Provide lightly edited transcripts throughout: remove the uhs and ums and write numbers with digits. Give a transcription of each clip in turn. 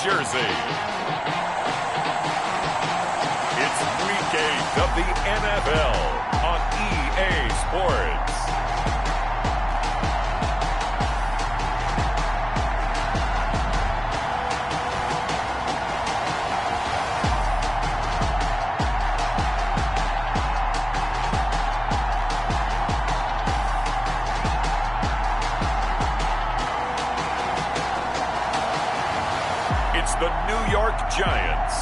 jersey. It's Week 8 of the NFL on EA Sports. It's the New York Giants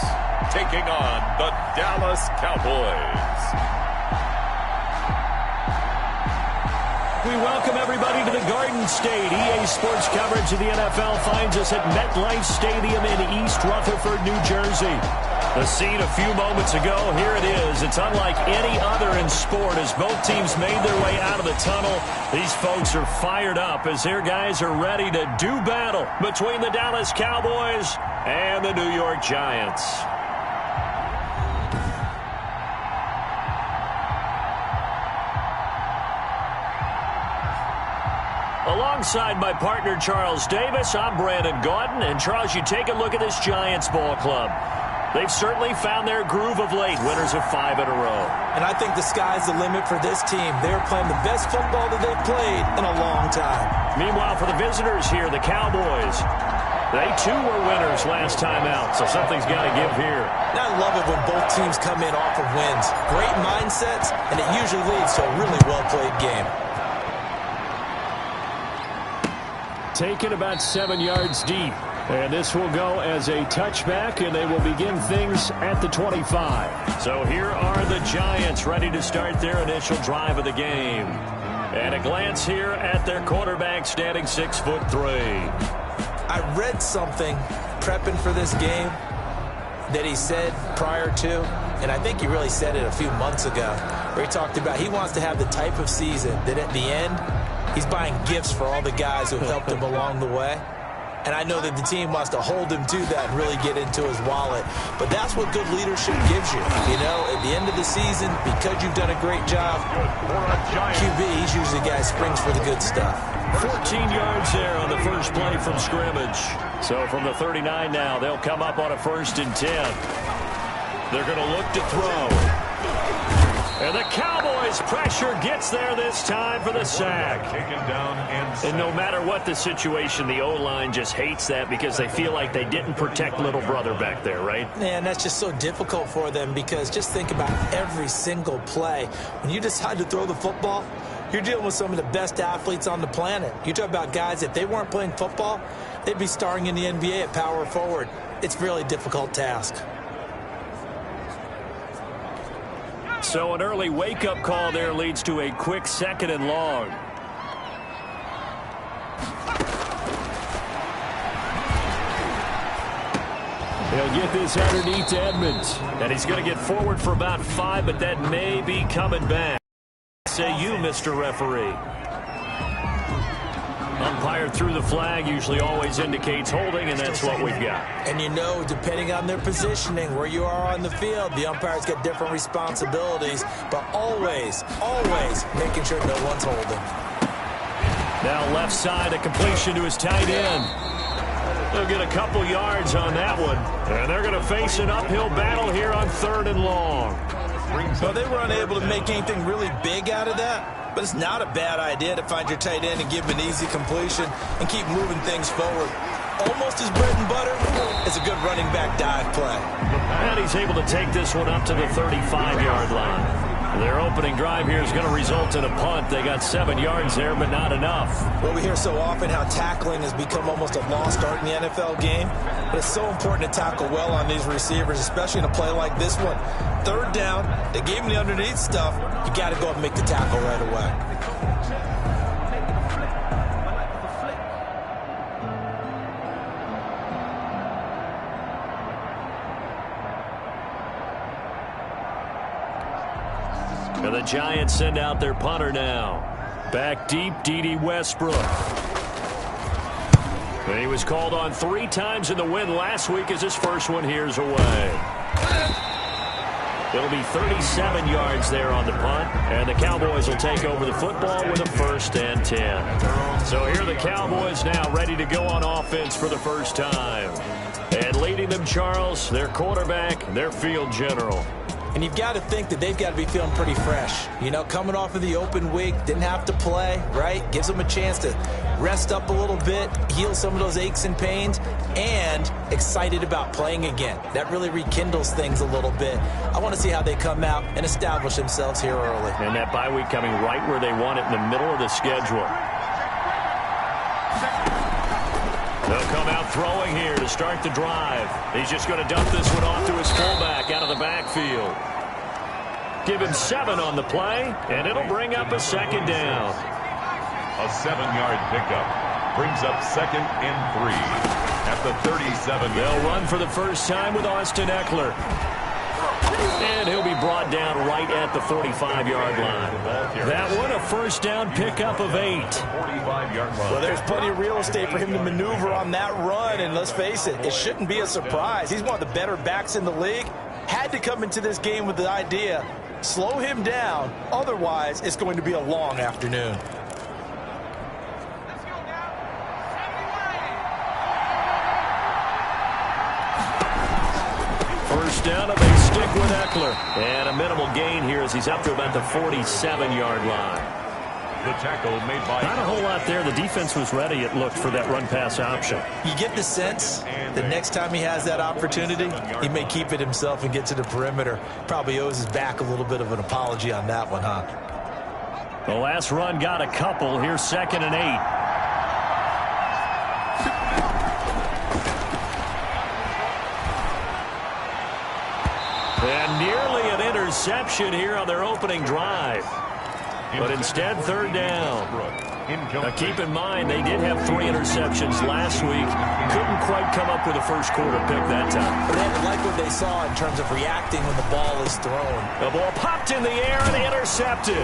taking on the Dallas Cowboys. We welcome everybody to the Garden State. EA Sports coverage of the NFL finds us at MetLife Stadium in East Rutherford, New Jersey. The scene a few moments ago, here it is. It's unlike any other in sport as both teams made their way out of the tunnel. These folks are fired up as their guys are ready to do battle between the Dallas Cowboys and the New York Giants. Alongside my partner Charles Davis, I'm Brandon Gaudin. And Charles, you take a look at this Giants ball club. They've certainly found their groove of late, winners of 5 in a row. And I think the sky's the limit for this team. They're playing the best football that they've played in a long time. Meanwhile, for the visitors here, the Cowboys, they too were winners last time out, so something's got to give here. And I love it when both teams come in off of wins. Great mindsets, and it usually leads to a really well-played game. Taken about 7 yards deep. And this will go as a touchback, and they will begin things at the 25. So here are the Giants ready to start their initial drive of the game. And a glance here at their quarterback standing 6'3". I read something prepping for this game that he said prior to, and I think he really said it a few months ago, where he talked about he wants to have the type of season that at the end, he's buying gifts for all the guys who have helped him along the way. And I know that the team wants to hold him to that and really get into his wallet. But that's what good leadership gives you. You know, at the end of the season, because you've done a great job, QB, he's usually the guy who springs for the good stuff. 14 yards there on the first play from scrimmage. So from the 39 now, they'll come up on a 1st and 10. They're going to look to throw. And the Cowboys' pressure gets there this time for the sack. And no matter what the situation, the O-line just hates that because they feel like they didn't protect little brother back there, right? Man, that's just so difficult for them because just think about every single play. When you decide to throw the football, you're dealing with some of the best athletes on the planet. You talk about guys, if they weren't playing football, they'd be starring in the NBA at power forward. It's a really difficult task. So an early wake-up call there leads to a quick 2nd and long. He'll get this underneath to Edmonds. And he's going to get forward for about 5, but that may be coming back. Say you, Mr. Referee. Umpire through the flag usually always indicates holding, and that's what we've got. And you know, depending on their positioning, where you are on the field, the umpires get different responsibilities, but always, always making sure no one's holding. Now left side, a completion to his tight end. They'll get a couple yards on that one, and they're going to face an uphill battle here on 3rd and long. Well, they were unable to make anything really big out of that, but it's not a bad idea to find your tight end and give him an easy completion and keep moving things forward. Almost as bread and butter as a good running back dive play. And he's able to take this one up to the 35-yard line. Their opening drive here is going to result in a punt. They got 7 yards there, but not enough. Well, we hear so often how tackling has become almost a lost art in the NFL game. But it's so important to tackle well on these receivers, especially in a play like this one. 3rd down, they gave him the underneath stuff. You got to go and make the tackle right away. And the Giants send out their punter now. Back deep, D.D. Westbrook. And he was called on 3 times in the win last week as his first one here's away. It'll be 37 yards there on the punt, and the Cowboys will take over the football with a 1st and 10. So here are the Cowboys now ready to go on offense for the first time. And leading them, Charles, their quarterback, their field general. And you've got to think that they've got to be feeling pretty fresh. You know, coming off of the open week, didn't have to play, right? Gives them a chance to rest up a little bit, heal some of those aches and pains, and excited about playing again. That really rekindles things a little bit. I want to see how they come out and establish themselves here early. And that bye week coming right where they want it, in the middle of the schedule. They'll come out throwing here to start the drive. He's just going to dump this one off to his fullback out of the backfield. Give him 7 on the play, and it'll bring up a second down. A 7-yard pickup brings up 2nd and 3 at the 37. They'll run for the first time with Austin Eckler. And he'll be brought down right at the 45-yard line. That one, a first down pickup of 8. 45-yard line. Well, there's plenty of real estate for him to maneuver on that run, and let's face it, it shouldn't be a surprise. He's one of the better backs in the league. Had to come into this game with the idea, slow him down, otherwise it's going to be a long afternoon. First down, and they stick with Eckler. And a minimal gain here as he's up to about the 47-yard line. The tackle made by... Not a whole lot there. The defense was ready, it looked, for that run-pass option. You get the sense that next time he has that opportunity, he may keep it himself and get to the perimeter. Probably owes his back a little bit of an apology on that one, huh? The last run got a couple. Here's 2nd and 8. And nearly an interception here on their opening drive. But instead, 3rd down. Now keep in mind, they did have 3 interceptions last week. Couldn't quite come up with a first quarter pick that time. They had to like what they saw in terms of reacting when the ball is thrown. The ball popped in the air and intercepted.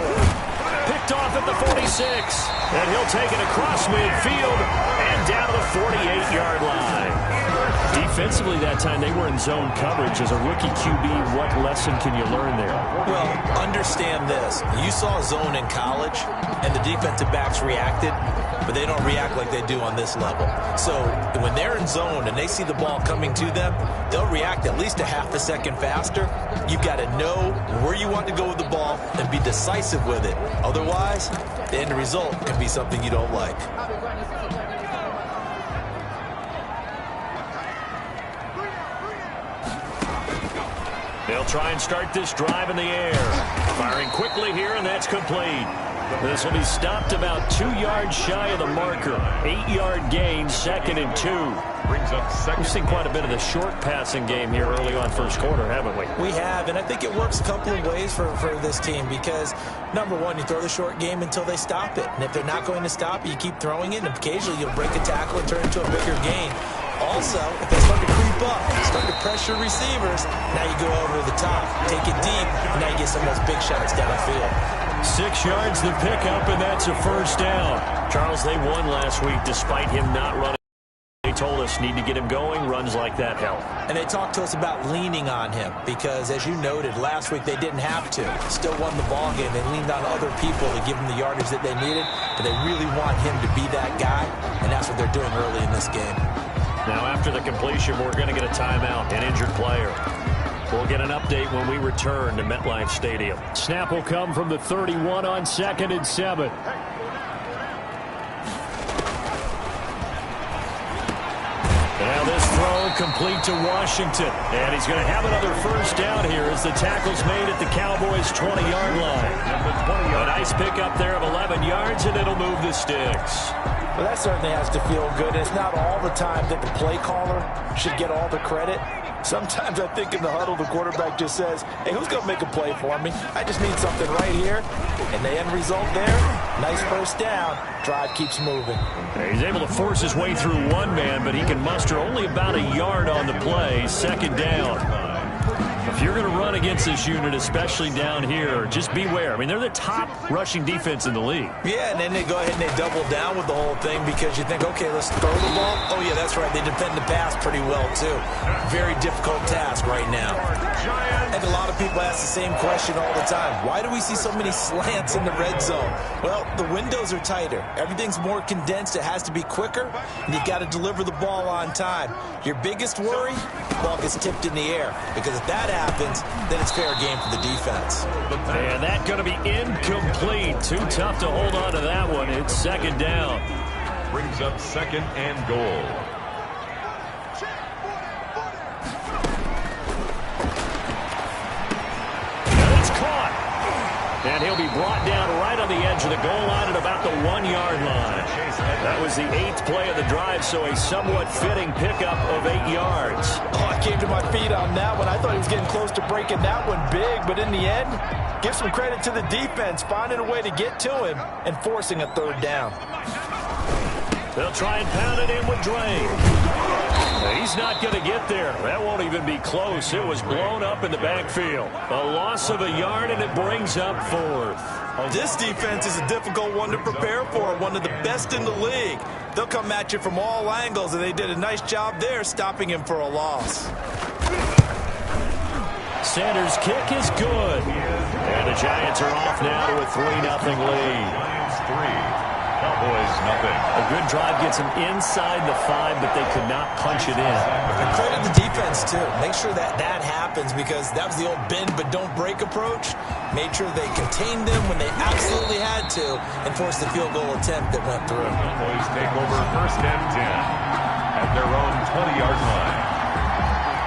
Picked off at the 46. And he'll take it across midfield and down to the 48-yard line. Defensively that time, they were in zone coverage. As a rookie QB, what lesson can you learn there? Well, understand this. You saw zone in college, and the defensive backs reacted, but they don't react like they do on this level. So when they're in zone and they see the ball coming to them, they'll react at least a half a second faster. You've got to know where you want to go with the ball and be decisive with it. Otherwise, the end result can be something you don't like. They'll try and start this drive in the air. Firing quickly here, and that's complete. This will be stopped about 2 yards shy of the marker. 8-yard gain, 2nd and 2. Brings up 2nd. We've seen quite a bit of the short passing game here early on first quarter, haven't we? We have, and I think it works a couple of ways for this team because, number one, you throw the short game until they stop it. And if they're not going to stop it, you keep throwing it, and occasionally you'll break a tackle and turn it into a bigger gain. Also, if they start to creep up, start to pressure receivers, now you go over the top, take it deep, and now you get some of those big shots downfield. 6 yards the pickup, and that's a first down. Charles, they won last week despite him not running. They told us need to get him going. Runs like that help. And they talked to us about leaning on him because, as you noted, last week they didn't have to. Still won the ball game. They leaned on other people to give them the yardage that they needed, but they really want him to be that guy, and that's what they're doing early in this game. Now, after the completion, we're going to get a timeout, an injured player. We'll get an update when we return to MetLife Stadium. Snap will come from the 31 on 2nd and 7. Now this throw complete to Washington. And he's going to have another first down here as the tackle's made at the Cowboys' 20-yard line. A nice pickup there of 11 yards, and it'll move the sticks. Well, that certainly has to feel good. It's not all the time that the play caller should get all the credit. Sometimes I think in the huddle, the quarterback just says, hey, who's going to make a play for me? I just need something right here. And the end result there, nice first down. Drive keeps moving. He's able to force his way through one man, but he can muster only about a yard on the play. 2nd down. If you're going to run against this unit, especially down here, just beware. I mean, they're the top rushing defense in the league. Yeah, and then they go ahead and they double down with the whole thing because you think, okay, let's throw the ball. Oh, yeah, that's right. They defend the pass pretty well, too. Very difficult task right now. And think a lot of people ask the same question all the time. Why do we see so many slants in the red zone? Well, the windows are tighter. Everything's more condensed. It has to be quicker, and you've got to deliver the ball on time. Your biggest worry? The ball gets tipped in the air, because if that happens, then it's fair game for the defense. And that's going to be incomplete. Too tough to hold on to that one. It's second down. Brings up second and goal. And he'll be brought down right on the edge of the goal line at about the 1-yard line. That was the 8th play of the drive, so a somewhat fitting pickup of 8 yards. Oh, I came to my feet on that one. I thought he was getting close to breaking that one big, but in the end, give some credit to the defense, finding a way to get to him and forcing a third down. They'll try and pound it in with Drain. He's not going to get there. That won't even be close. It was blown up in the backfield. A loss of a yard, and it brings up 4th. This defense is a difficult one to prepare for, one of the best in the league. They'll come at you from all angles, and they did a nice job there stopping him for a loss. Sanders' kick is good. And the Giants are off now to a 3-0 lead. Giants 3. Cowboys nothing. A good drive gets them inside the 5, but they could not punch it in. And credit the defense, too. Make sure that happens, because that was the old bend but don't break approach. Made sure they contained them when they absolutely had to and forced the field goal attempt that went through. Cowboys take over first and 10 at their own 20-yard line.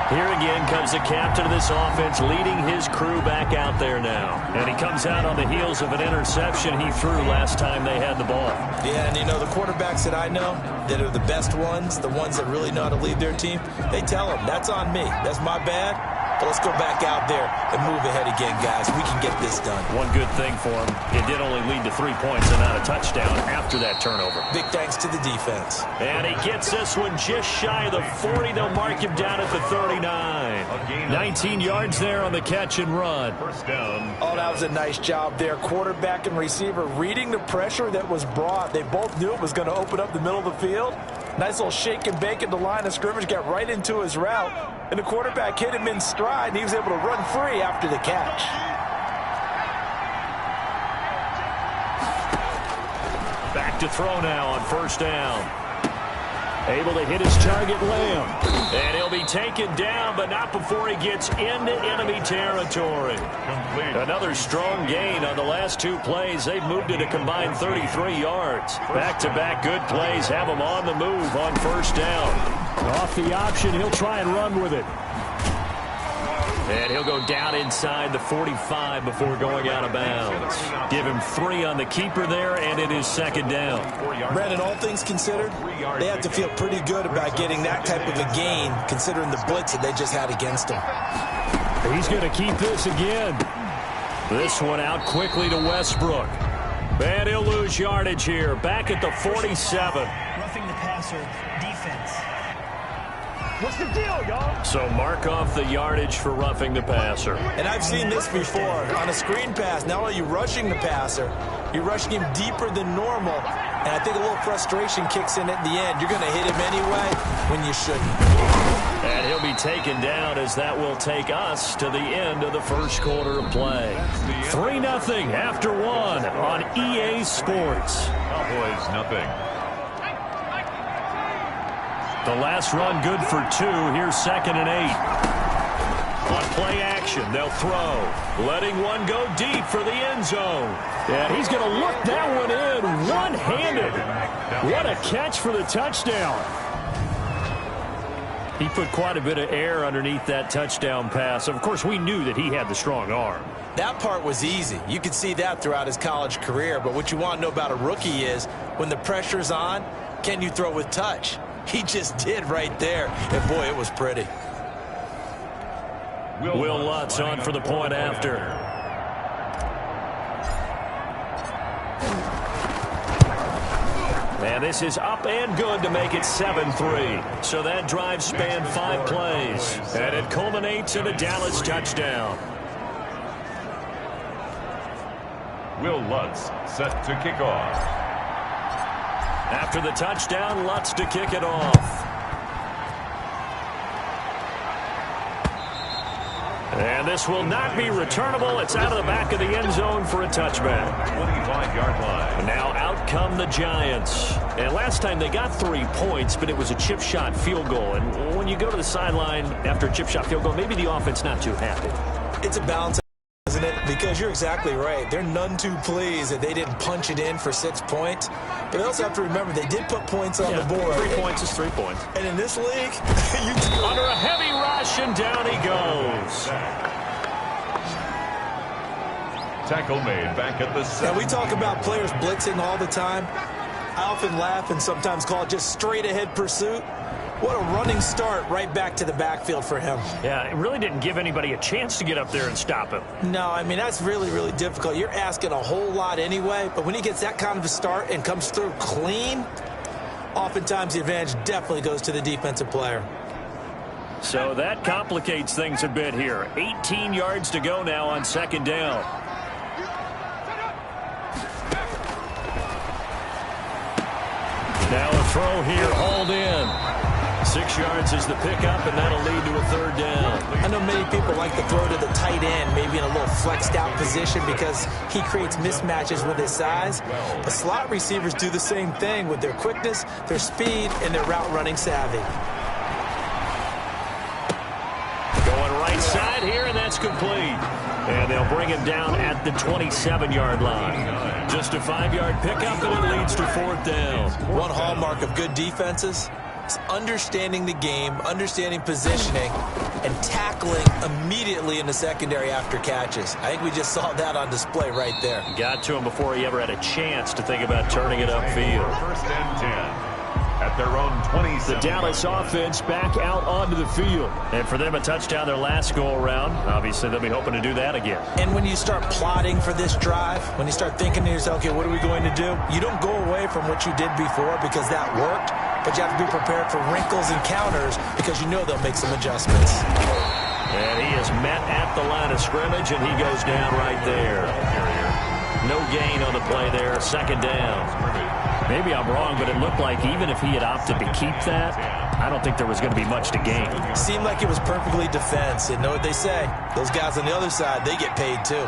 Here again comes the captain of this offense, leading his crew back out there now. And he comes out on the heels of an interception he threw last time they had the ball. Yeah, and you know, the quarterbacks that I know that are the best ones, the ones that really know how to lead their team, they tell them, that's on me. That's my bad. But let's go back out there and move ahead again, guys. We can get this done. One good thing for him, it did only lead to 3 points and not a touchdown after that turnover. Big thanks to the defense. And he gets this one just shy of the 40. They'll mark him down at the 39. 19 yards there on the catch and run. First down. Oh, that was a nice job there. Quarterback and receiver reading the pressure that was brought. They both knew it was going to open up the middle of the field. Nice little shake and bake at the line of scrimmage, got right into his route. And the quarterback hit him in stride, and he was able to run free after the catch. Back to throw now on first down. Able to hit his target, Lamb. And he'll be taken down, but not before he gets into enemy territory. Complete. Another strong gain on the last 2 plays. They've moved it a combined 33 yards. Back-to-back good plays have him on the move on first down. Off the option, he'll try and run with it. And he'll go down inside the 45 before going out of bounds. Give him 3 on the keeper there, and it is second down. Brandon, all things considered, they have to feel pretty good about getting that type of a gain, considering the blitz that they just had against them. He's going to keep this again. This one out quickly to Westbrook. And he'll lose yardage here. Back at the 47. Roughing the passer, defense. What's the deal, y'all? So mark off the yardage for roughing the passer. And I've seen this before. On a screen pass, not only are you rushing the passer, you're rushing him deeper than normal. And I think a little frustration kicks in at the end. You're going to hit him anyway when you shouldn't. And he'll be taken down as that will take us to the end of the first quarter of play. 3-0 after 1 on EA Sports. Cowboys nothing. The last run good for 2. Here's second and 8. On play action, they'll throw. Letting one go deep for the end zone. And he's going to look that one in one-handed. What a catch for the touchdown. He put quite a bit of air underneath that touchdown pass. Of course, we knew that he had the strong arm. That part was easy. You could see that throughout his college career. But what you want to know about a rookie is when the pressure's on, can you throw with touch? He just did right there. And, boy, it was pretty. Will Lutz on for the point after. And this is up and good to make it 7-3. So that drive spanned 5 plays. And it culminates in a Dallas touchdown. Will Lutz set to kick off. After the touchdown, Lutz to kick it off. And this will not be returnable. It's out of the back of the end zone for a touchback. 25-yard line. And now out come the Giants. And last time they got 3 points, but it was a chip shot field goal. And when you go to the sideline after a chip shot field goal, maybe the offense not too happy. It's a balance, isn't it? Because you're exactly right. They're none too pleased that they didn't punch it in for 6 points. But they also have to remember they did put points on the board. 3 points is 3 points. And in this league, under a heavy rush, and down he goes. Tackle made back at the 7. Now, we talk about players blitzing all the time. I often laugh and sometimes call it just straight-ahead pursuit. What a running start right back to the backfield for him. Yeah, it really didn't give anybody a chance to get up there and stop him. No, I mean, that's really, really difficult. You're asking a whole lot anyway, but when he gets that kind of a start and comes through clean, oftentimes the advantage definitely goes to the defensive player. So that complicates things a bit here. 18 yards to go now on second down. Now a throw here, hauled in. 6 yards is the pickup, and that'll lead to a third down. I know many people like to throw to the tight end, maybe in a little flexed out position because he creates mismatches with his size. But slot receivers do the same thing with their quickness, their speed, and their route running savvy. Going right side here, and that's complete. And they'll bring him down at the 27-yard line. Just a 5-yard pickup, and it leads to fourth down. One hallmark of good defenses is understanding the game, understanding positioning, and tackling immediately in the secondary after catches. I think we just saw that on display right there. Got to him before he ever had a chance to think about turning it upfield. First and 10. At their own 27. The Dallas offense back out onto the field. And for them, a touchdown their last go-around. Obviously, they'll be hoping to do that again. And when you start plotting for this drive, when you start thinking to yourself, okay, what are we going to do? You don't go away from what you did before because that worked, but you have to be prepared for wrinkles and counters because you know they'll make some adjustments. And he is met at the line of scrimmage, and he goes down right there. No gain on the play there. Second down. Maybe I'm wrong, but it looked like even if he had opted to keep that, I don't think there was going to be much to gain. Seemed like it was perfectly defense. And know what they say? Those guys on the other side, they get paid too.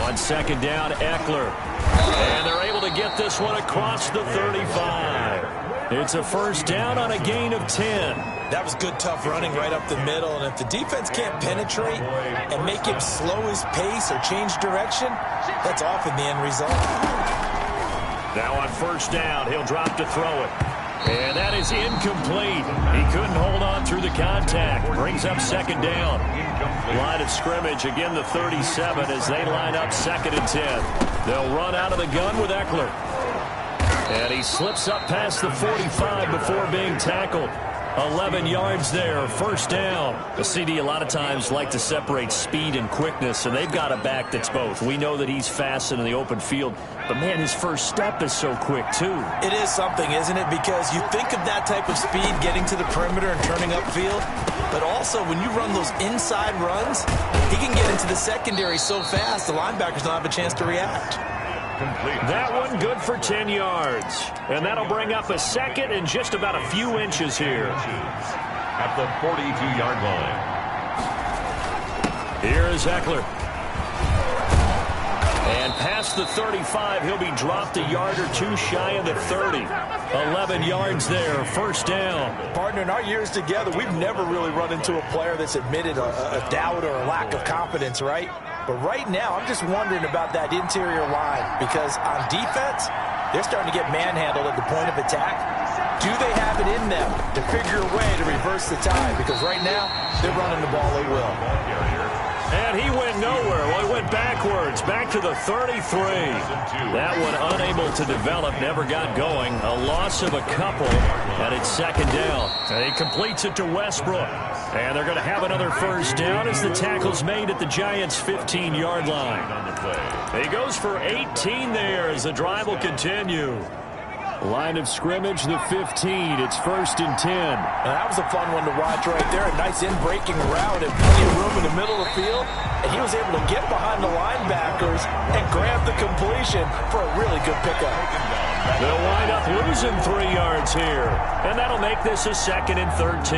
On second down, Eckler. And they're able to get this one across the 35. It's a first down on a gain of 10. That was good, tough running right up the middle. And if the defense can't penetrate and make him slow his pace or change direction, that's often the end result. Now on first down, he'll drop to throw it. And that is incomplete. He couldn't hold on through the contact. Brings up second down. Line of scrimmage, again the 37 as they line up second and 10. They'll run out of the gun with Eckler. And he slips up past the 45 before being tackled. 11 yards there, first down. The CD a lot of times like to separate speed and quickness, and they've got a back that's both. We know that he's fast in the open field, but man, his first step is so quick too. It is something, isn't it? Because you think of that type of speed getting to the perimeter and turning upfield, but also when you run those inside runs, he can get into the secondary so fast the linebackers don't have a chance to react. Complete. That one good for 10 yards. And that'll bring up a second and just about a few inches here. At the 42-yard line. Here is Eckler. And past the 35, he'll be dropped a yard or two shy of the 30. 11 yards there, first down. Partner, in our years together, we've never really run into a player that's admitted a doubt or a lack of confidence, right? But right now, I'm just wondering about that interior line because on defense, they're starting to get manhandled at the point of attack. Do they have it in them to figure a way to reverse the tide? Because right now, they're running the ball at will. And he went nowhere. Well, he went backwards, back to the 33. That one unable to develop, never got going. A loss of a couple, and it's second down. And he completes it to Westbrook. And they're going to have another first down as the tackle's made at the Giants' 15-yard line. He goes for 18 there as the drive will continue. Line of scrimmage, the 15. It's first and 10. And that was a fun one to watch right there. A nice in-breaking route and plenty of room in the middle of the field. And he was able to get behind the linebackers and grab the completion for a really good pickup. They'll wind up losing 3 yards here. And that'll make this a second and 13.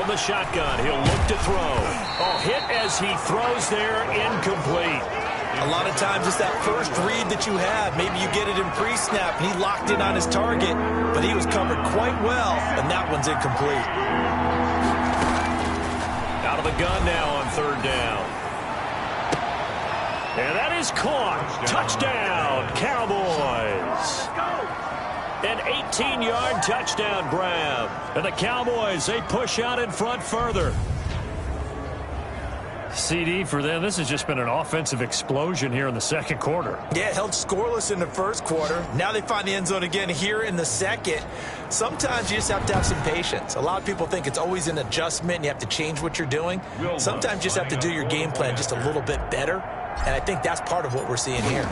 From the shotgun, he'll look to throw. Oh, hit as he throws there, incomplete. A lot of times it's that first read that you have. Maybe you get it in pre-snap. He locked in on his target, but he was covered quite well, and that one's incomplete. Out of the gun now on third down. And that is caught. Touchdown, Cowboys. An 18-yard touchdown grab. And the Cowboys, they push out in front further. CD for them, this has just been an offensive explosion here in the second quarter. Yeah, held scoreless in the first quarter. Now they find the end zone again here in the second. Sometimes you just have to have some patience. A lot of people think it's always an adjustment and you have to change what you're doing. Sometimes you just have to do your game plan just a little bit better. And I think that's part of what we're seeing here.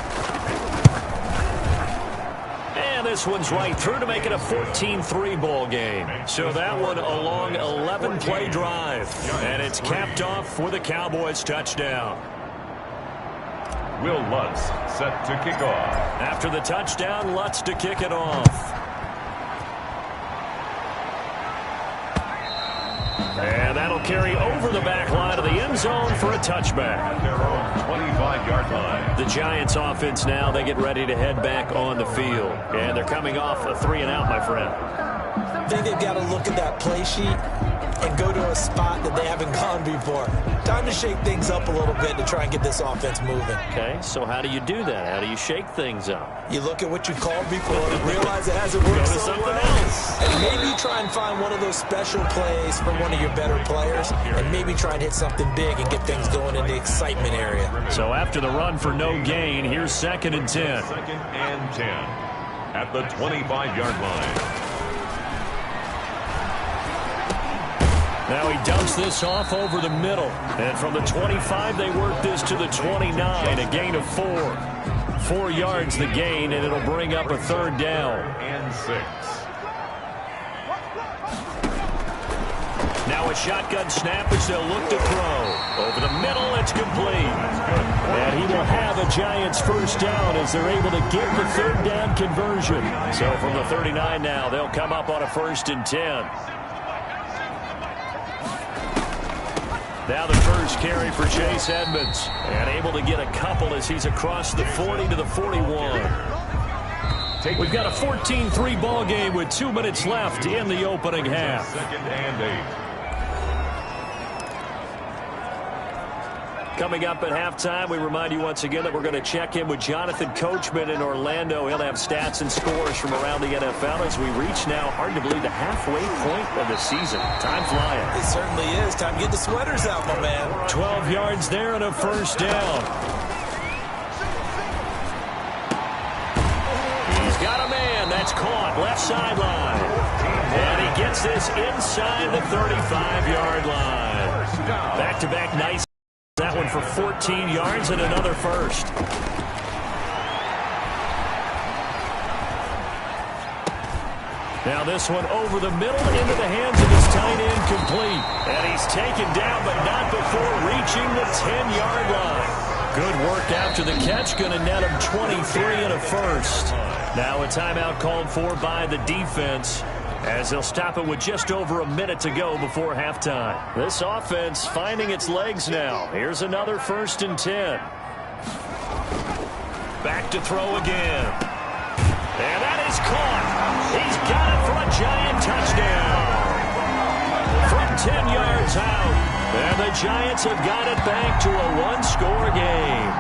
And this one's right through to make it a 14-3 ball game. So that one a long 11-play drive. And it's capped off with a Cowboys touchdown. Will Lutz set to kick off. After the touchdown, Lutz to kick it off. And that'll carry over the back line of the end zone for a touchback. At their own 25-yard line. The Giants offense now, they get ready to head back on the field. And they're coming off a 3-and-out, my friend. I think they've got to look at that play sheet and go to a spot that they haven't gone before. Time to shake things up a little bit to try and get this offense moving. Okay, so how do you do that? How do you shake things up? You look at what you called before and realize it hasn't worked so well. And maybe you try and find one of those special plays from one of your better players and maybe try and hit something big and get things going in the excitement area. So after the run for no gain, here's 2nd and 10. 2nd and 10 at the 25-yard line. Now he dumps this off over the middle. And from the 25, they work this to the 29, a gain of 4. 4 yards the gain, and it'll bring up a 3rd down. And 6. Now a shotgun snap as they'll look to throw. Over the middle, it's complete. And he will have a Giants first down as they're able to get the 3rd down conversion. So from the 39 now, they'll come up on a 1st and 10. Now the first carry for Chase Edmonds. And able to get a couple as he's across the 40 to the 41. We've got a 14-3 ball game with 2 minutes left in the opening half. 2nd and 8. Coming up at halftime, we remind you once again that we're going to check in with Jonathan Coachman in Orlando. He'll have stats and scores from around the NFL as we reach now, hard to believe, the halfway point of the season. Time flying. It certainly is. Time to get the sweaters out, my man. 12 yards there and a first down. He's got a man. That's caught. Left sideline. And he gets this inside the 35-yard line. Back-to-back nice. That one for 14 yards and another first. Now this one over the middle into the hands of his tight end, complete. And he's taken down, but not before reaching the 10-yard line. Good work after the catch. Going to net him 23 and a first. Now a timeout called for by the defense, as they'll stop it with just over a minute to go before halftime. This offense finding its legs now. Here's another 1st and 10. Back to throw again. And that is caught. He's got it for a Giant touchdown. From 10 yards out. And the Giants have got it back to a one-score game.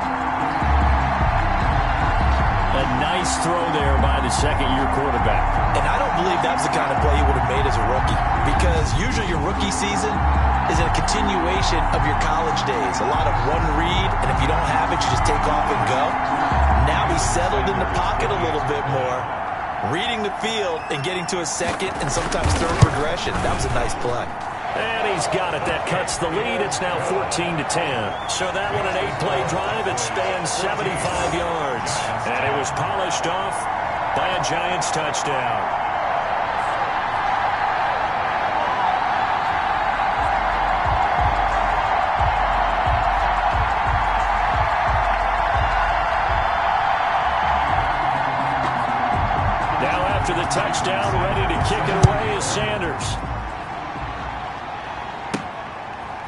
A nice throw there by the second-year quarterback. And I don't believe that's the kind of play he would have made as a rookie, because usually your rookie season is a continuation of your college days. A lot of one read, and if you don't have it, you just take off and go. Now he's settled in the pocket a little bit more, reading the field and getting to a second and sometimes third progression. That was a nice play. And he's got it. That cuts the lead. It's now 14-10. So that one, an 8-play drive. It spans 75 yards. And it was polished off by a Giants touchdown. Now after the touchdown, ready to kick it away is Sanders.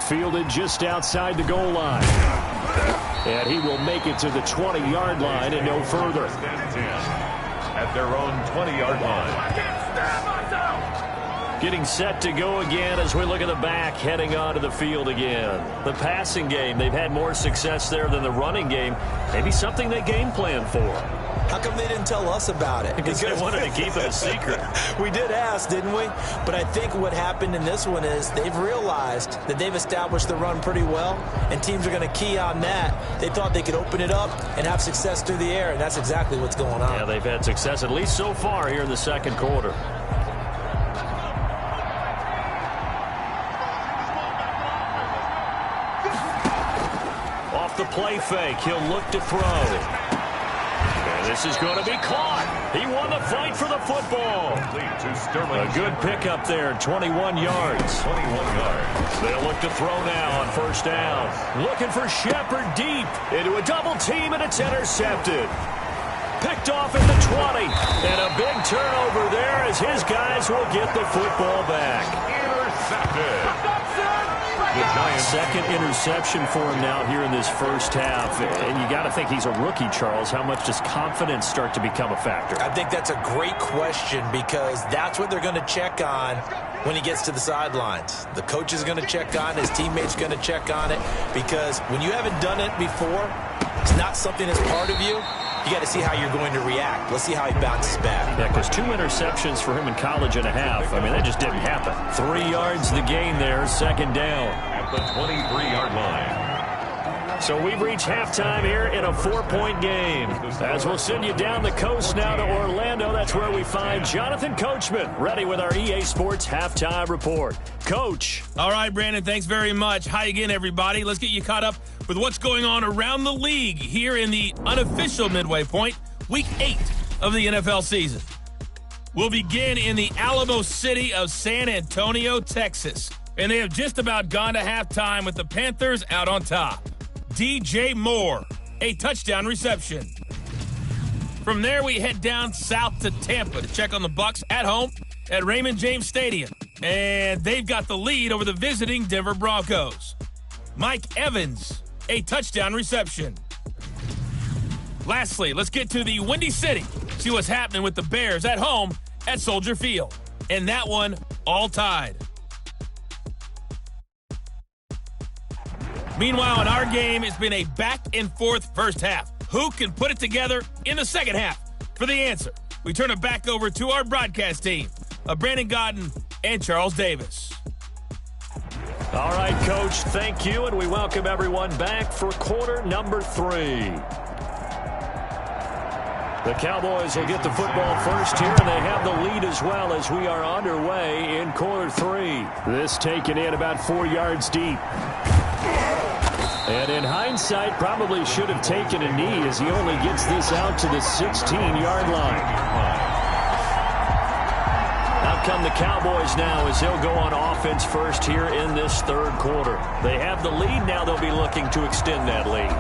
fielded just outside the goal line. And he will make it to the 20-yard line and no further. At their own 20-yard line. Getting set to go again as we look at the back heading onto the field again. The passing game, they've had more success there than the running game. Maybe something they game plan for. How come they didn't tell us about it? Because they wanted to keep it a secret. We did ask, didn't we? But I think what happened in this one is they've realized that they've established the run pretty well, and teams are going to key on that. They thought they could open it up and have success through the air, and that's exactly what's going on. Yeah, they've had success at least so far here in the second quarter. Off the play fake, he'll look to throw. This is going to be caught. He won the fight for the football. A good pickup there, 21 yards. 21 yards. They'll look to throw now on first down. Looking for Shepard deep into a double team, and it's intercepted. Picked off at the 20. And a big turnover there as his guys will get the football back. Intercepted. Second interception for him now here in this first half. And you got to think he's a rookie, Charles. How much does confidence start to become a factor? I think that's a great question because that's what they're going to check on when he gets to the sidelines. The coach is going to check on, his teammates going to check on it, because when you haven't done it before, it's not something that's part of you. You got to see how you're going to react. Let's see how he bounces back. Yeah, because 2 interceptions for him in college and a half. I mean, that just didn't happen. 3 yards the gain there, second down. At the 23-yard line. So we've reached halftime here in a 4-point game. As we'll send you down the coast now to Orlando, that's where we find Jonathan Coachman, ready with our EA Sports Halftime Report. Coach. All right, Brandon, thanks very much. Hi again, everybody. Let's get you caught up with what's going on around the league here in the unofficial midway point, Week 8 of the NFL season. We'll begin in the Alamo city of San Antonio, Texas. And they have just about gone to halftime with the Panthers out on top. DJ Moore, a touchdown reception. From there, we head down south to Tampa to check on the Bucs at home at Raymond James Stadium. And they've got the lead over the visiting Denver Broncos. Mike Evans, a touchdown reception. Lastly, let's get to the Windy City. See what's happening with the Bears at home at Soldier Field. And that one all tied. Meanwhile, in our game, it's been a back-and-forth first half. Who can put it together in the second half? For the answer, we turn it back over to our broadcast team of Brandon Godden and Charles Davis. All right, Coach, thank you, and we welcome everyone back for quarter number 3. The Cowboys will get the football first here, and they have the lead as well as we are underway in quarter 3. This taken in about 4 yards deep. And in hindsight, probably should have taken a knee as he only gets this out to the 16-yard line. Out come the Cowboys now as they'll go on offense first here in this third quarter. They have the lead now. They'll be looking to extend that lead.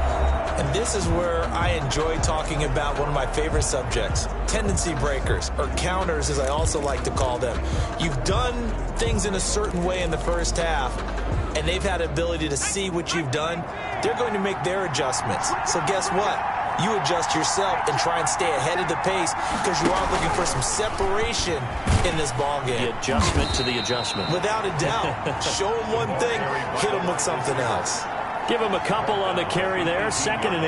And this is where I enjoy talking about one of my favorite subjects, tendency breakers, or counters as I also like to call them. You've done things in a certain way in the first half, and they've had the ability to see what you've done. They're going to make their adjustments. So guess what? You adjust yourself and try and stay ahead of the pace because you are looking for some separation in this ballgame. The adjustment to the adjustment. Without a doubt. Show them one thing, hit them with something else. Give him a couple on the carry there, 2nd and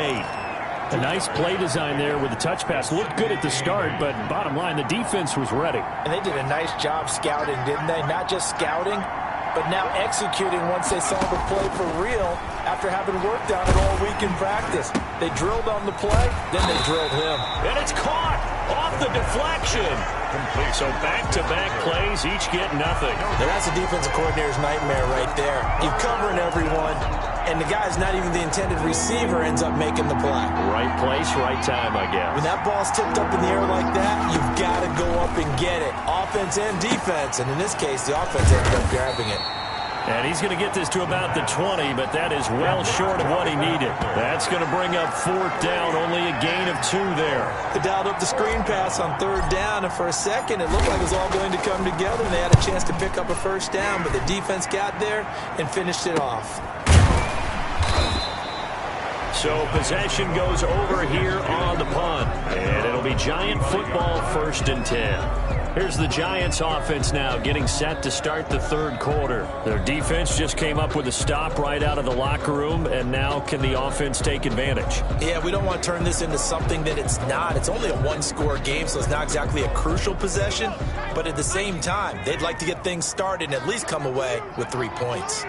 8. A nice play design there with the touch pass. Looked good at the start, but bottom line, the defense was ready. And they did a nice job scouting, didn't they? Not just scouting, but now executing once they saw the play for real after having worked on it all week in practice. They drilled on the play, then they drilled him. And it's caught off the deflection. Complete. So back-to-back plays, each get nothing. Now that's a defensive coordinator's nightmare right there. You're covering everyone, and the guy's not even the intended receiver ends up making the play. Right place, right time, I guess. When that ball's tipped up in the air like that, you've got to go up and get it. Offense and defense, and in this case, the offense ended up grabbing it. And he's going to get this to about the 20, but that is well short of what he needed. That's going to bring up 4th down, only a gain of 2 there. They dialed up the screen pass on 3rd down, and for a second it looked like it was all going to come together, and they had a chance to pick up a 1st down, but the defense got there and finished it off. So possession goes over here on the punt, and it'll be Giant football 1st and 10. Here's the Giants offense now getting set to start the 3rd quarter. Their defense just came up with a stop right out of the locker room, and now can the offense take advantage? Yeah, we don't want to turn this into something that it's not. It's only a 1-score game, so it's not exactly a crucial possession. But at the same time, they'd like to get things started and at least come away with 3 points.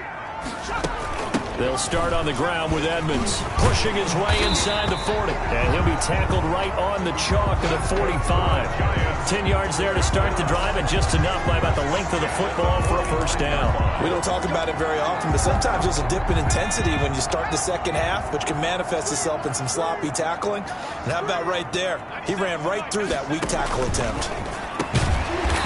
They'll start on the ground with Edmonds pushing his way inside the 40. And he'll be tackled right on the chalk of the 45. 10 yards there to start the drive, and just enough by about the length of the football for a 1st down. We don't talk about it very often, but sometimes there's a dip in intensity when you start the 2nd half, which can manifest itself in some sloppy tackling. And how about right there? He ran right through that weak tackle attempt.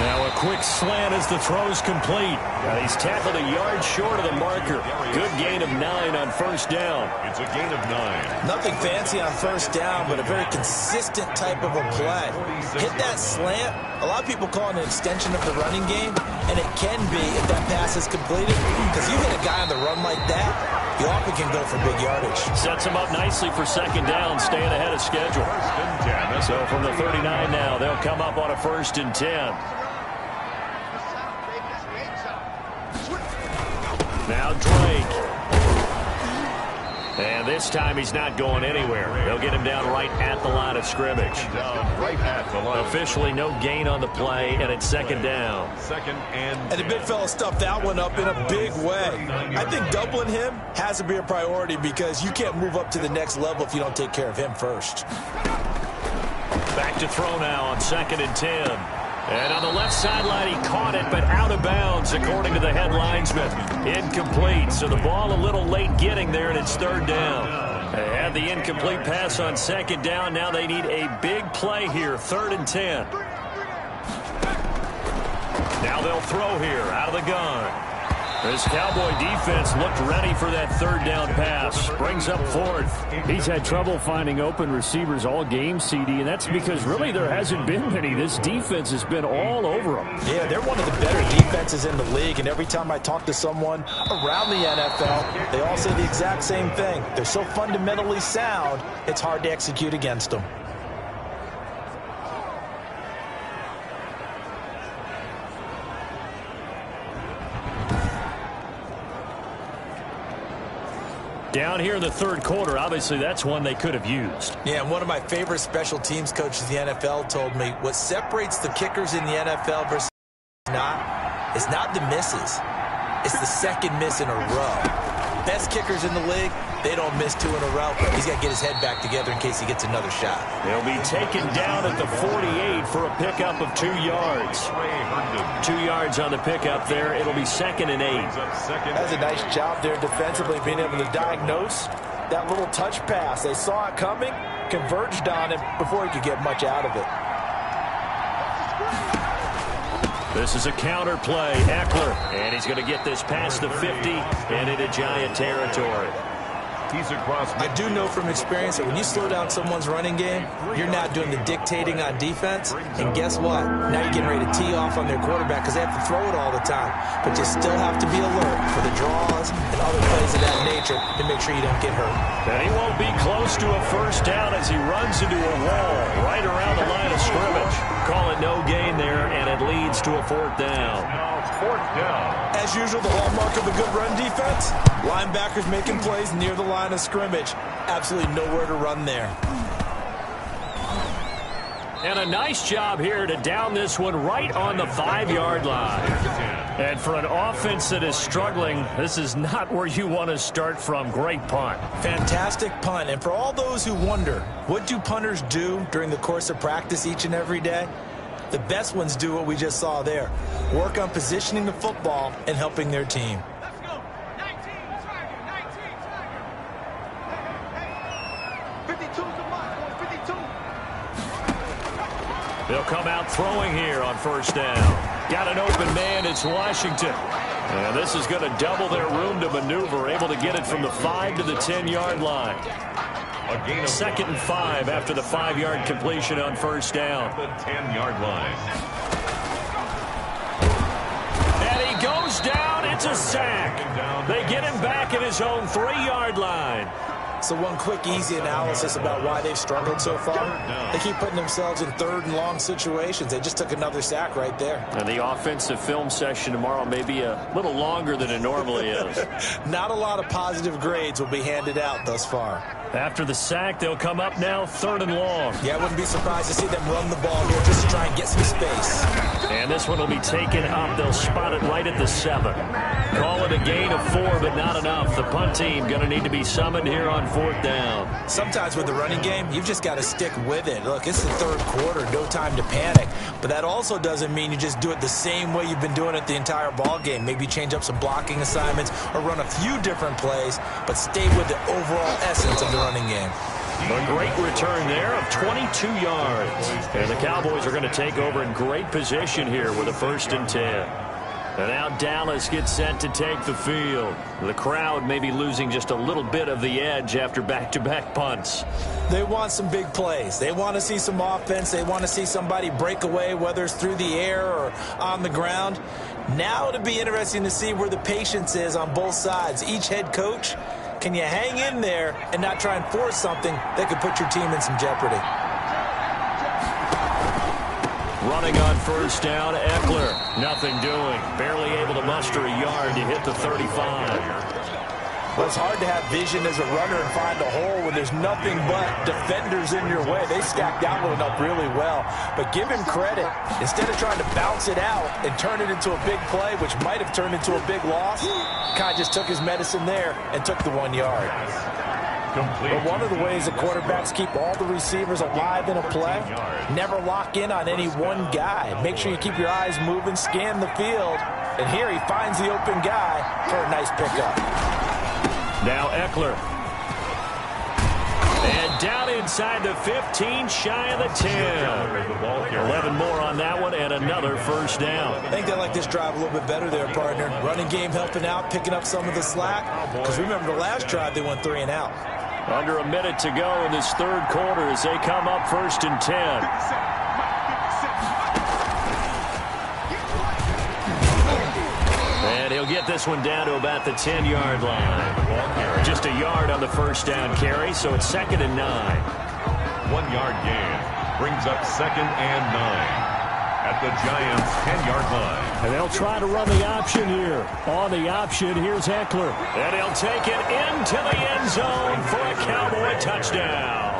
Now a quick slant as the throw's complete. He's tackled a yard short of the marker. Good gain of 9 on 1st down. It's a gain of 9. Nothing fancy on 1st down, but a very consistent type of a play. Hit that slant. A lot of people call it an extension of the running game, and it can be if that pass is completed, because you hit a guy on the run like that, you often can go for big yardage. Sets him up nicely for 2nd down, staying ahead of schedule. So from the 39 now, they'll come up on a 1st and 10. Now Drake. And this time he's not going anywhere. They'll get him down right at the line of scrimmage. Officially no gain on the play, and it's 2nd down. And the big fella stuffed that one up in a big way. I think doubling him has to be a priority, because you can't move up to the next level if you don't take care of him first. Back to throw now on 2nd and 10. And on the left sideline, he caught it, but out of bounds, according to the head linesman. Incomplete, so the ball a little late getting there, and it's 3rd down. They had the incomplete pass on 2nd down. Now they need a big play here, 3rd and 10. Now they'll throw here, out of the gun. This Cowboy defense looked ready for that 3rd down pass. Brings up 4th. He's had trouble finding open receivers all game, CD, and that's because really there hasn't been many. This defense has been all over them. Yeah, they're one of the better defenses in the league, and every time I talk to someone around the NFL, they all say the exact same thing. They're so fundamentally sound, it's hard to execute against them. Down here in the 3rd quarter, obviously that's one they could have used. Yeah, and one of my favorite special teams coaches in the NFL told me what separates the kickers in the NFL versus is not the misses. It's the 2nd miss in a row. Best kickers in the league, they don't miss 2 in a row. He's got to get his head back together in case he gets another shot. He'll be taken down at the 48 for a pickup of 2 yards. 2 yards on the pickup there. It'll be 2nd and 8. That's a nice job there defensively, being able to diagnose that little touch pass. They saw it coming, converged on him before he could get much out of it. This is a counter play. Eckler, and he's going to get this past the 50 and into Giant territory. I do know from experience that when you slow down someone's running game, you're not doing the dictating on defense. And guess what? Now you're getting ready to tee off on their quarterback because they have to throw it all the time. But you still have to be alert for the draws and other plays of that nature to make sure you don't get hurt. And he won't be close to a 1st down as he runs into a wall right around the line of scrimmage. Call it no gain there, and it leads to a 4th down. As usual, the hallmark of a good run defense, linebackers making plays near the line of scrimmage. Absolutely nowhere to run there. And a nice job here to down this one right on the 5-yard line. And for an offense that is struggling, this is not where you want to start from. Great punt. Fantastic punt. And for all those who wonder, what do punters do during the course of practice each and every day? The best ones do what we just saw there. Work on positioning the football and helping their team. They'll come out throwing here on 1st down. Got an open man. It's Washington. And this is going to double their room to maneuver, able to get it from the 5 to the 10-yard line. Second and 5 after the 5-yard completion on first down. The 10-yard line. And he goes down. It's a sack. They get him back at his own 3-yard line. So one quick, easy analysis about why they've struggled so far. They keep putting themselves in third and long situations. They just took another sack right there. And the offensive film session tomorrow may be a little longer than it normally is. Not a lot of positive grades will be handed out thus far. After the sack, they'll come up now third and long. Yeah, I wouldn't be surprised to see them run the ball here just to try and get some space. And this one will be taken up. They'll spot it right at the 7. Call it a gain of 4, but not enough. The punt team going to need to be summoned here on 4th down. Sometimes with the running game, you've just got to stick with it. Look, it's the third quarter, no time to panic. But that also doesn't mean you just do it the same way you've been doing it the entire ball game. Maybe change up some blocking assignments or run a few different plays, but stay with the overall essence of the running game. A great return there of 22 yards. And the Cowboys are going to take over in great position here with a 1st and 10. And now Dallas gets set to take the field. The crowd may be losing just a little bit of the edge after back-to-back punts. They want some big plays. They want to see some offense. They want to see somebody break away, whether it's through the air or on the ground. Now it'll be interesting to see where the patience is on both sides. Each head coach, can you hang in there and not try and force something that could put your team in some jeopardy? Running on first down, Eckler. Nothing doing. Barely able to muster a yard to hit the 35. Well, it's hard to have vision as a runner and find a hole when there's nothing but defenders in your way. They stacked that one up really well. But give him credit. Instead of trying to bounce it out and turn it into a big play, which might have turned into a big loss, Kai just took his medicine there and took the 1 yard. But one of the ways that quarterbacks keep all the receivers alive in a play, never lock in on any one guy. Make sure you keep your eyes moving, scan the field. And here he finds the open guy for a nice pickup. Now Eckler. And down inside the 15, shy of the 10. 11 more on that one and another first down. I think they like this drive a little bit better there, partner. Running game helping out, picking up some of the slack. Because remember the last drive, they went 3 and out. Under a minute to go in this third quarter as they come up 1st and 10. And he'll get this one down to about the 10-yard line. Just a yard on the first down carry, so it's 2nd and 9. 1-yard gain brings up 2nd and 9 at the Giants' 10-yard line. And they'll try to run the option here. On the option, here's Eckler. And he'll take it into the end zone for a Cowboy touchdown.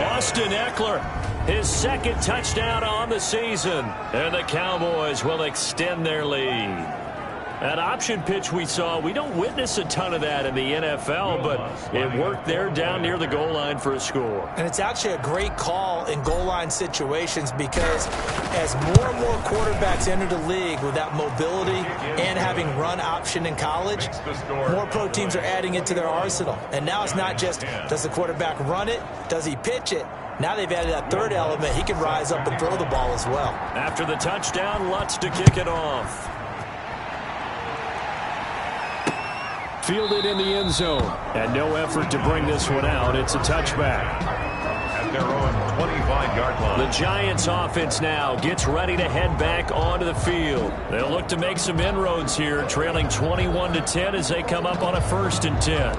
Austin Eckler, his 2nd touchdown on the season. And the Cowboys will extend their lead. That option pitch we saw, we don't witness a ton of that in the NFL, but it worked there down near the goal line for a score. And it's actually a great call in goal line situations because as more and more quarterbacks enter the league with that mobility and having run option in college, more pro teams are adding it to their arsenal. And now it's not just does the quarterback run it, does he pitch it? Now they've added that third element. He can rise up and throw the ball as well. After the touchdown, Lutz to kick it off. Fielded in the end zone. And no effort to bring this one out. It's a touchback. At their own 25-yard line. The Giants offense now gets ready to head back onto the field. They'll look to make some inroads here, trailing 21-10 as they come up on a 1st and 10.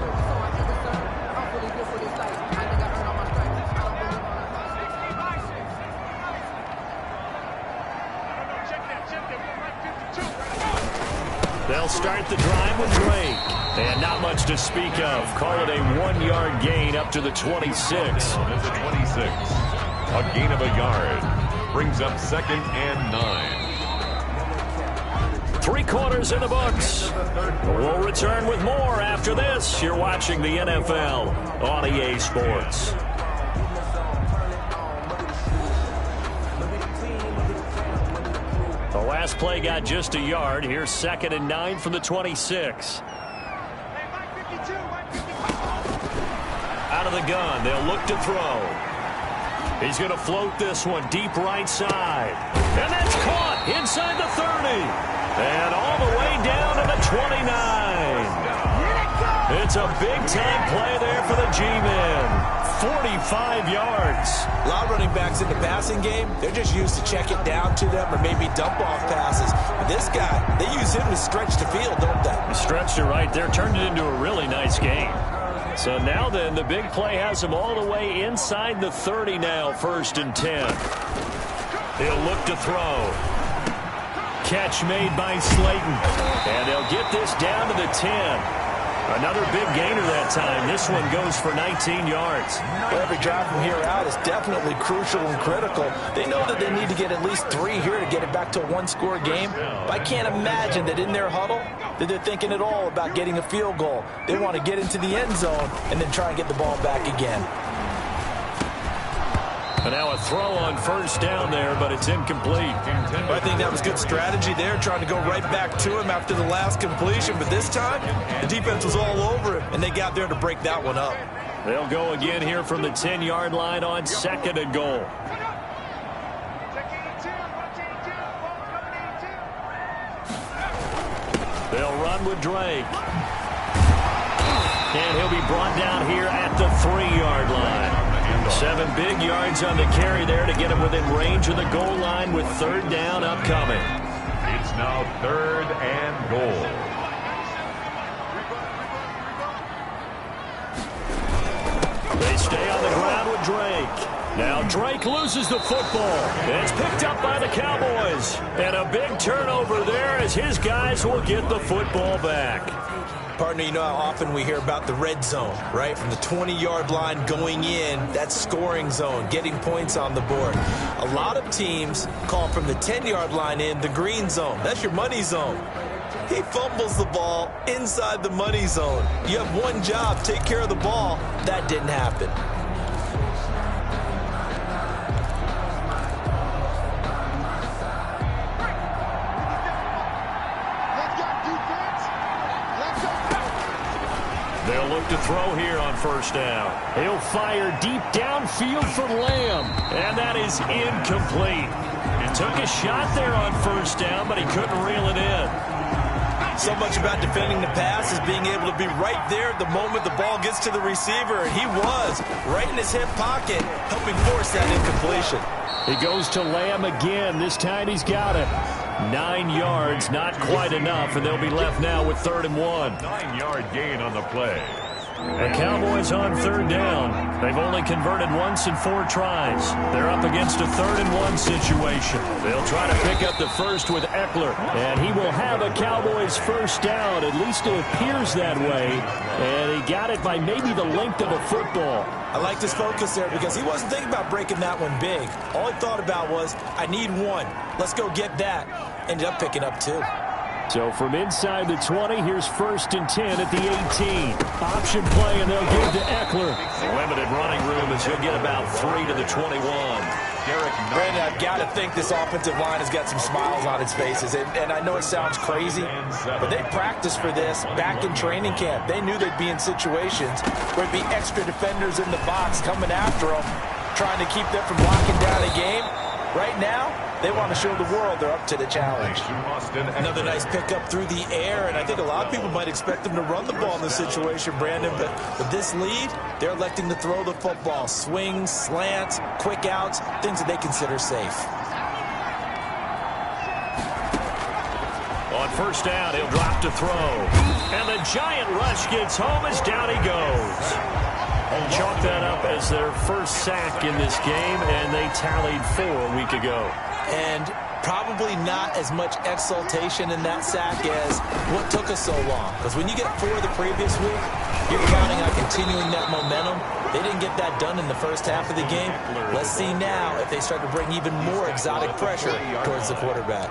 They'll start the drive with Drake. And not much to speak of. Call it a 1-yard gain up to the 26. It's a 26. A gain of a yard. Brings up 2nd and 9. 3 quarters in the books. We'll return with more after this. You're watching the NFL on EA Sports. The last play got just a yard. Here's 2nd and 9 from the 26. Out of the gun, they'll look to throw. He's going to float this one deep right side. And that's caught inside the 30. And all the way down to the 29. It's a big-time play there for the G-men. 45 yards. A lot of running backs in the passing game, they're just used to check it down to them or maybe dump-off passes. But this guy, they use him to stretch the field, don't they? He stretched it right there, turned it into a really nice game. So now then, the big play has him all the way inside the 30 now, 1st and 10. He'll look to throw. Catch made by Slayton. And they'll get this down to the 10. Another big gainer that time. This one goes for 19 yards. Well, every drive from here out is definitely crucial and critical. They know that they need to get at least 3 here to get it back to a one-score game. But I can't imagine that in their huddle that they're thinking at all about getting a field goal. They want to get into the end zone and then try and get the ball back again. And now a throw on 1st down there, but it's incomplete. I think that was good strategy there, trying to go right back to him after the last completion. But this time, the defense was all over him, and they got there to break that one up. They'll go again here from the 10-yard line on 2nd and goal. They'll run with Drake. And he'll be brought down here at the 3-yard line. 7 big yards on the carry there to get him within range of the goal line with 3rd down upcoming. It's now 3rd and goal. They stay on the ground with Drake. Now Drake loses the football. It's picked up by the Cowboys. And a big turnover there as his guys will get the football back. Partner, you know how often we hear about the red zone, right? From the 20-yard line going in, that scoring zone, getting points on the board. A lot of teams call from the 10-yard line in the green zone. That's your money zone. He fumbles the ball inside the money zone. You have one job, take care of the ball. That didn't happen. They'll look to throw here on 1st down. He'll fire deep downfield for Lamb. And that is incomplete. He took a shot there on 1st down, but he couldn't reel it in. So much about defending the pass is being able to be right there at the moment the ball gets to the receiver. And he was right in his hip pocket, helping force that incompletion. He goes to Lamb again. This time he's got it. 9 yards, not quite enough, and they'll be left now with 3rd and 1. 9-yard gain on the play. The Cowboys on 3rd down. They've only converted once in 4 tries. They're up against a 3rd and 1 situation. They'll try to pick up the first with Eckler, and he will have a Cowboys 1st down. At least it appears that way, and he got it by maybe the length of a football. I liked his focus there because he wasn't thinking about breaking that one big. All he thought about was, I need one. Let's go get that. Ended up picking up 2. So from inside the 20, here's 1st and 10 at the 18. Option play, and they'll give to Eckler. Limited running room as he'll get about 3 to the 21. Brandon, I've got to think this offensive line has got some smiles on its faces. And I know it sounds crazy, but they practiced for this back in training camp. They knew they'd be in situations where it'd be extra defenders in the box coming after them, trying to keep them from locking down a game. Right now, they want to show the world they're up to the challenge. Another nice pickup through the air, and I think a lot of people might expect them to run the ball in this situation, Brandon, but with this lead, they're electing to throw the football. Swings, slants, quick outs, things that they consider safe. On 1st down, he'll drop to throw. And the giant rush gets home as down he goes. Chalk that up as their first sack in this game, and they tallied 4 a week ago. And probably not as much exultation in that sack as what took us so long. Because when you get 4 the previous week, you're counting on continuing that momentum. They didn't get that done in the first half of the game. Let's see now if they start to bring even more exotic pressure towards the quarterback.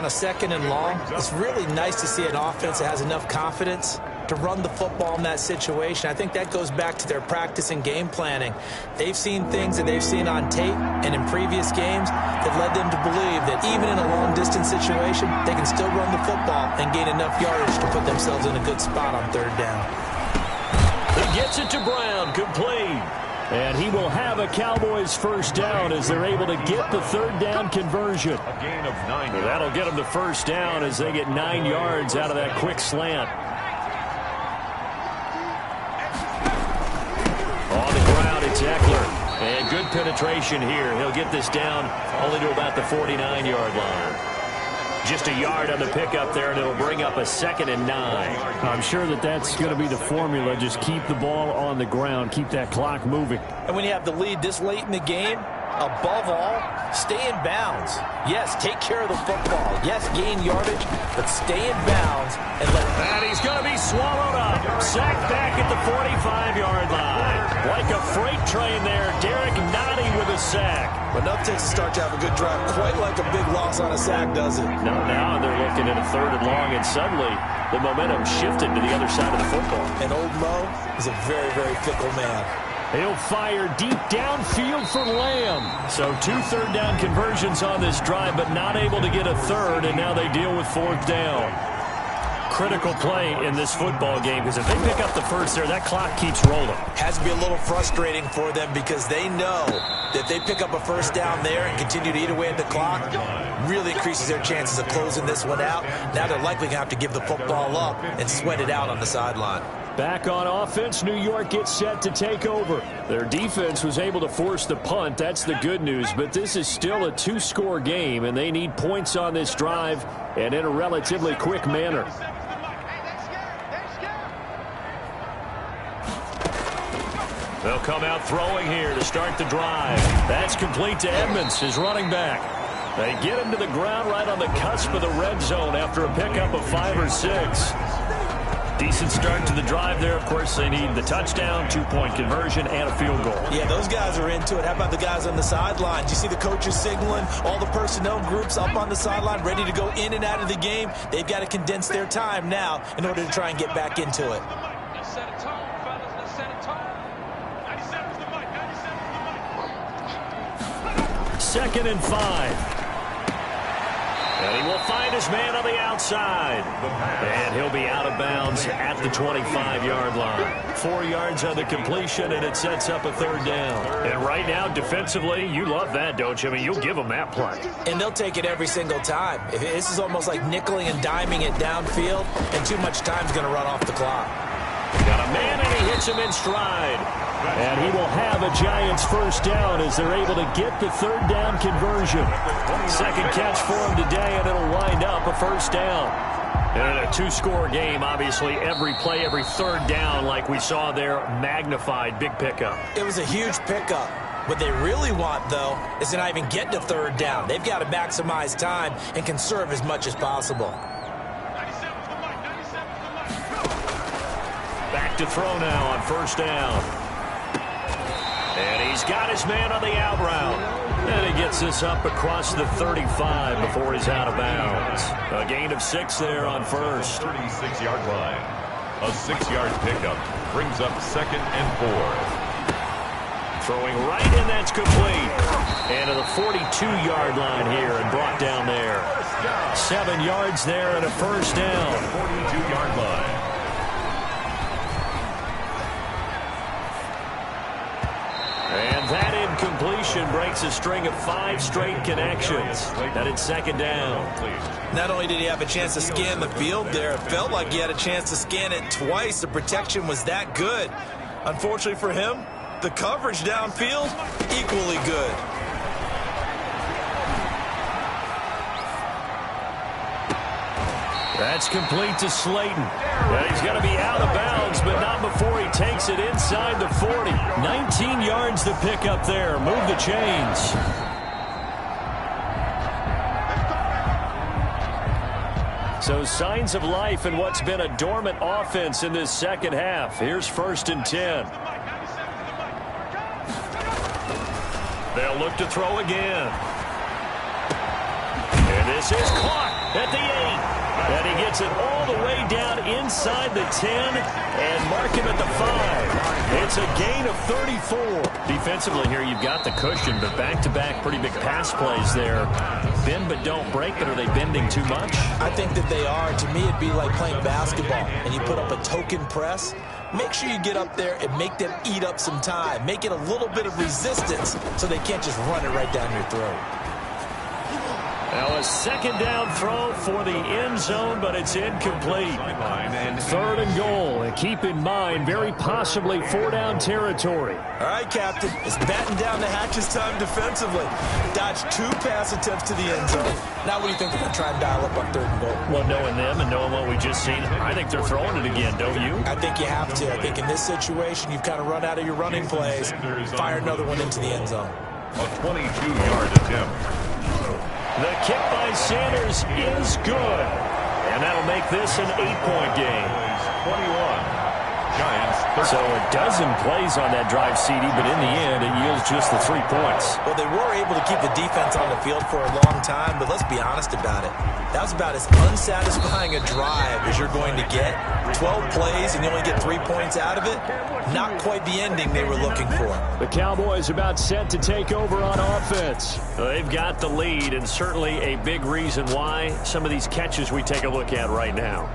On a 2nd and long, it's really nice to see an offense that has enough confidence to run the football in that situation. I think that goes back to their practice and game planning. They've seen things that they've seen on tape and in previous games that led them to believe that even in a long-distance situation, they can still run the football and gain enough yardage to put themselves in a good spot on 3rd down. He gets it to Brown, complete. And he will have a Cowboys first down as they're able to get the third down conversion. A gain of 9 yards. That'll get them the first down as they get 9 yards out of that quick slant. On the ground, it's Eckler. And good penetration here. He'll get this down only to about the 49-yard line. Just a yard on the pickup there, and it'll bring up a 2nd and 9. I'm sure that's going to be the formula. Just keep the ball on the ground. Keep that clock moving. And when you have the lead this late in the game, above all, stay in bounds. Yes, take care of the football. Yes, gain yardage, but stay in bounds and let it. And he's going to be swallowed up. Sacked back at the 45-yard line. Like a freight train there, Derek Nottie with a sack. But enough takes to start to have a good drive, quite like a big loss on a sack, does it? Now they're looking at a 3rd and long, and suddenly the momentum shifted to the other side of the football. And old Mo is a very, very fickle man. He'll fire deep downfield for Lamb. So 2 third down conversions on this drive, but not able to get a third, and now they deal with 4th down. Critical play in this football game, because if they pick up the first there, that clock keeps rolling. Has to be a little frustrating for them because they know that if they pick up a first down there and continue to eat away at the clock, really increases their chances of closing this one out. Now they're likely going to have to give the football up and sweat it out on the sideline. Back on offense, New York gets set to take over. Their defense was able to force the punt. That's the good news, but this is still a 2-score game, and they need points on this drive and in a relatively quick manner. They'll come out throwing here to start the drive. That's complete to Edmonds, his running back. They get him to the ground right on the cusp of the red zone after a pickup of 5 or 6. Decent start to the drive there. Of course, they need the touchdown, 2-point conversion, and a field goal. Yeah, those guys are into it. How about the guys on the sidelines? You see the coaches signaling, all the personnel groups up on the sideline ready to go in and out of the game. They've got to condense their time now in order to try and get back into it. Second and 5. And he will find his man on the outside. And he'll be out of bounds at the 25-yard line. 4 yards on the completion, and it sets up a 3rd down. And right now, defensively, you love that, don't you? I mean, you'll give them that play. And they'll take it every single time. This is almost like nickeling and diming it downfield, and too much time's going to run off the clock. Got a man, and he hits him in stride. And he will have a Giants first down as they're able to get the 3rd down conversion. Second catch for him today, and it'll wind up a first down. And in a 2-score game, obviously, every play, every 3rd down, like we saw there, magnified, big pickup. It was a huge pickup. What they really want, though, is to not even get to 3rd down. They've got to maximize time and conserve as much as possible. Back to throw now on first down. And he's got his man on the out route. And he gets this up across the 35 before he's out of bounds. A gain of 6 there on first. 36-yard line. A 6-yard pickup brings up 2nd and 4. Throwing right, and that's complete. And to the 42-yard line here and brought down there. 7 yards there and a first down. 42-yard line. And that incompletion breaks a string of 5 straight connections. That it's 2nd down. Not only did he have a chance to scan the field there, it felt like he had a chance to scan it twice. The protection was that good. Unfortunately for him, the coverage downfield, equally good. That's complete to Slayton. And he's going to be out of bounds, but not before he takes it inside the 40. 19 yards to pick up there. Move the chains. So signs of life in what's been a dormant offense in this second half. Here's 1st and 10. They'll look to throw again. And this is caught at the 8. And he gets it all the way down inside the 10 and mark him at the 5. It's a gain of 34. Defensively here, you've got the cushion, but back-to-back pretty big pass plays there. Bend but don't break, but are they bending too much? I think that they are. To me, it'd be like playing basketball, and you put up a token press. make sure you get up there and make them eat up some time. Make it a little bit of resistance so they can't just run it right down your throat. Now a second down throw for the end zone, but it's incomplete. Third and goal, and keep in mind, very possibly 4-down territory. All right, Captain, it's batten down the hatches time defensively. Dodged 2 pass attempts to the end zone. Now what do you think they're going to try and dial up on third and goal? Well, knowing them and knowing what we just seen, I think they're throwing it again, don't you? I think you have to. I think in this situation, you've kind of run out of your running plays. Fire another one into the end zone. A 22-yard attempt. The kick by Sanders is good. And that'll make this an 8-point game. 21. Giants 13. So a dozen plays on that drive, CD, but in the end, it yields just the 3 points. Well, they were able to keep the defense on the field for a long time, but let's be honest about it. That was about as unsatisfying a drive as you're going to get. 12 plays and you only get 3 points out of it. Not quite the ending they were looking for. The Cowboys about set to take over on offense. They've got the lead, and certainly a big reason why some of these catches we take a look at right now.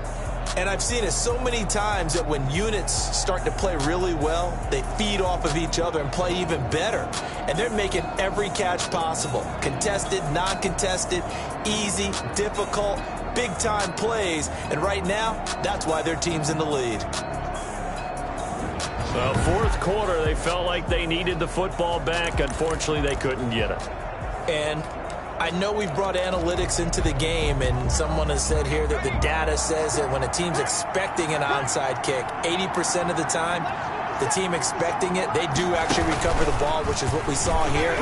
And I've seen it so many times that when units start to play really well, they feed off of each other and play even better. And they're making every catch possible. Contested, non-contested, easy, difficult, big-time plays. And right now, that's why their team's in the lead. So fourth quarter, they felt like they needed the football back. Unfortunately, they couldn't get it. And I know we've brought analytics into the game, and someone has said here that the data says that when a team's expecting an onside kick, 80% of the time, the team expecting it, they do actually recover the ball, which is what we saw here.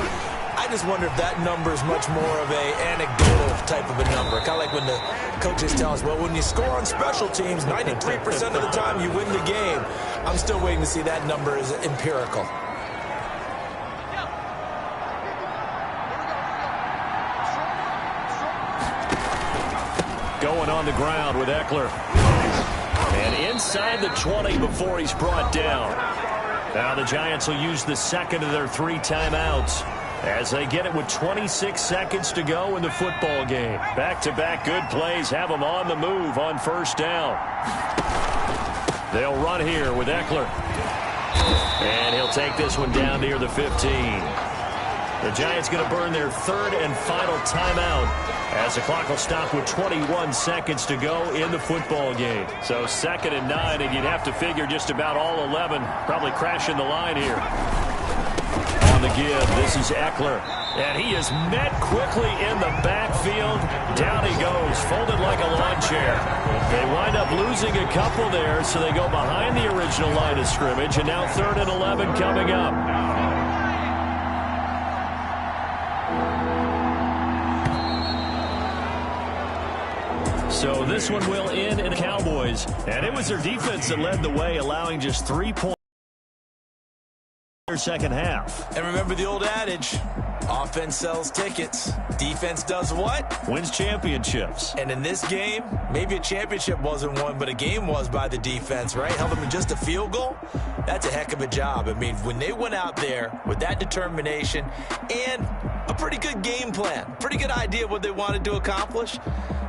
I just wonder if that number is much more of a anecdotal type of a number. Kind of like when the coaches tell us, well, when you score on special teams, 93% of the time you win the game. I'm still waiting to see that number is empirical. Going on the ground with Eckler. And inside the 20 before he's brought down. Now the Giants will use the second of their 3 timeouts as they get it with 26 seconds to go in the football game. Back-to-back good plays have them on the move on first down. They'll run here with Eckler. And he'll take this one down near the 15. The Giants going to burn their 3rd and final timeout as the clock will stop with 21 seconds to go in the football game. So 2nd and 9, and you'd have to figure just about all 11 probably crashing the line here. On the give, this is Eckler. And he is met quickly in the backfield. Down he goes, folded like a lawn chair. They wind up losing a couple there, so they go behind the original line of scrimmage, and now 3rd and 11 coming up. So this one will end in the Cowboys. And it was their defense that led the way, allowing just 3 points in their second half. And remember the old adage, offense sells tickets. Defense does what? Wins championships. And in this game, maybe a championship wasn't won, but a game was by the defense, right? Held them in just a field goal. That's a heck of a job. I mean, when they went out there with that determination and a pretty good game plan, pretty good idea of what they wanted to accomplish,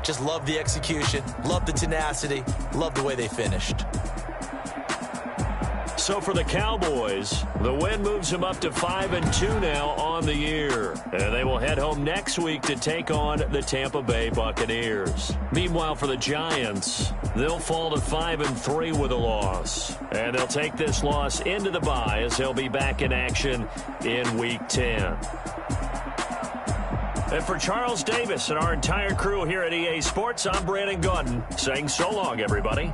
just love the execution, love the tenacity, love the way they finished. So for the Cowboys, the win moves them up to 5-2 now on the year. And they will head home next week to take on the Tampa Bay Buccaneers. Meanwhile, for the Giants, they'll fall to 5-3 with a loss. And they'll take this loss into the bye as they'll be back in action in Week 10. And for Charles Davis and our entire crew here at EA Sports, I'm Brandon Gaudin saying so long, everybody.